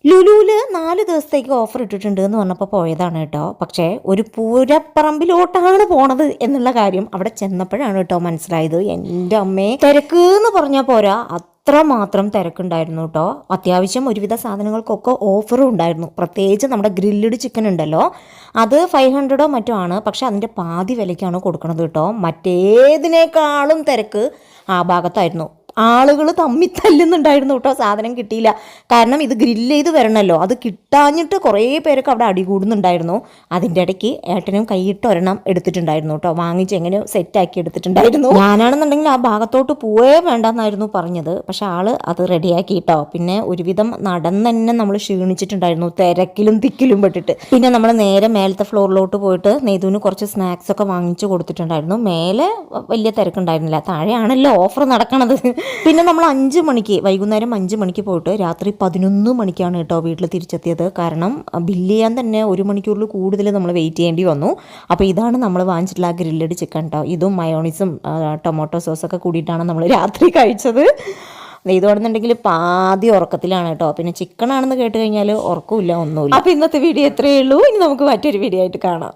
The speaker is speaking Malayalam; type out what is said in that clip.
ലുലുവിൽ 4 ദിവസത്തേക്ക് ഓഫർ ഇട്ടിട്ടുണ്ട് എന്ന് പറഞ്ഞപ്പോൾ പോയതാണ് കേട്ടോ. പക്ഷേ ഒരു പൂരപ്പറമ്പിലോട്ടാണ് പോണത് എന്നുള്ള കാര്യം അവിടെ ചെന്നപ്പോഴാണ് കേട്ടോ മനസ്സിലായത്. എൻ്റെ അമ്മേ, തിരക്ക് എന്ന് പറഞ്ഞാൽ പോരാ, അത്രമാത്രം തിരക്കുണ്ടായിരുന്നു കേട്ടോ. അത്യാവശ്യം ഒരുവിധ സാധനങ്ങൾക്കൊക്കെ ഓഫറും ഉണ്ടായിരുന്നു. പ്രത്യേകിച്ച് നമ്മുടെ ഗ്രില്ലഡ് ചിക്കൻ ഉണ്ടല്ലോ, അത് 500 മറ്റോ ആണ്. പക്ഷെ അതിൻ്റെ പാതി വിലയ്ക്കാണ് കൊടുക്കണത് കേട്ടോ. മറ്റേതിനേക്കാളും തിരക്ക് ആ ഭാഗത്തായിരുന്നു. ആളുകൾ തമ്മി തല്ലുന്നുണ്ടായിരുന്നു കേട്ടോ. സാധനം കിട്ടിയില്ല. കാരണം ഇത് ഗ്രില്ല് ചെയ്ത് വരണമല്ലോ, അത് കിട്ടാഞ്ഞിട്ട് കുറേ പേരൊക്കെ അവിടെ അടികൂടുന്നുണ്ടായിരുന്നു. അതിൻ്റെ ഇടയ്ക്ക് ഏട്ടനും കൈയിട്ട് ഒരെണ്ണം എടുത്തിട്ടുണ്ടായിരുന്നു കേട്ടോ. വാങ്ങിച്ച് എങ്ങനെ സെറ്റാക്കി എടുത്തിട്ടുണ്ടായിരുന്നു. ഞാനാണെന്നുണ്ടെങ്കിൽ ആ ഭാഗത്തോട്ട് പോവേ വേണ്ടെന്നായിരുന്നു പറഞ്ഞത്. പക്ഷെ ആള് അത് റെഡിയാക്കി കേട്ടോ. പിന്നെ ഒരുവിധം നടന്ന് തന്നെ നമ്മൾ ക്ഷീണിച്ചിട്ടുണ്ടായിരുന്നു, തിരക്കിലും തിക്കിലും പെട്ടിട്ട്. പിന്നെ നമ്മൾ നേരെ മേലത്തെ ഫ്ലോറിലോട്ട് പോയിട്ട് നെയ്തുവിന് കുറച്ച് സ്നാക്സ് ഒക്കെ വാങ്ങിച്ചു കൊടുത്തിട്ടുണ്ടായിരുന്നു. മേലെ വലിയ തിരക്കുണ്ടായിരുന്നില്ല, താഴെയാണല്ലോ ഓഫർ നടക്കണത്. പിന്നെ നമ്മൾ വൈകുന്നേരം 5 മണിക്ക് പോയിട്ട് രാത്രി 11 മണിക്കാണ് കേട്ടോ വീട്ടിൽ തിരിച്ചെത്തിയത്. കാരണം ബില്ല് ചെയ്യാൻ തന്നെ 1 മണിക്കൂറിൽ കൂടുതൽ നമ്മൾ വെയിറ്റ് ചെയ്യേണ്ടി വന്നു. അപ്പോൾ ഇതാണ് നമ്മൾ വാങ്ങിച്ചിട്ടുള്ള ആ ഗ്രില്ലഡ് ചിക്കൻ കേട്ടോ. ഇതും മയോണീസും ടൊമാറ്റോ സോസൊക്കെ കൂടിയിട്ടാണ് നമ്മൾ രാത്രി കഴിച്ചത്. ഇതോടെന്നുണ്ടെങ്കിൽ പാതി ഉറക്കത്തിലാണ് കേട്ടോ. പിന്നെ ചിക്കൻ ആണെന്ന് കേട്ട് കഴിഞ്ഞാൽ ഉറക്കമില്ല, ഒന്നുമില്ല. അപ്പോൾ ഇന്നത്തെ വീഡിയോ എത്രയേ ഉള്ളൂ. ഇനി നമുക്ക് മറ്റൊരു വീഡിയോ ആയിട്ട് കാണാം.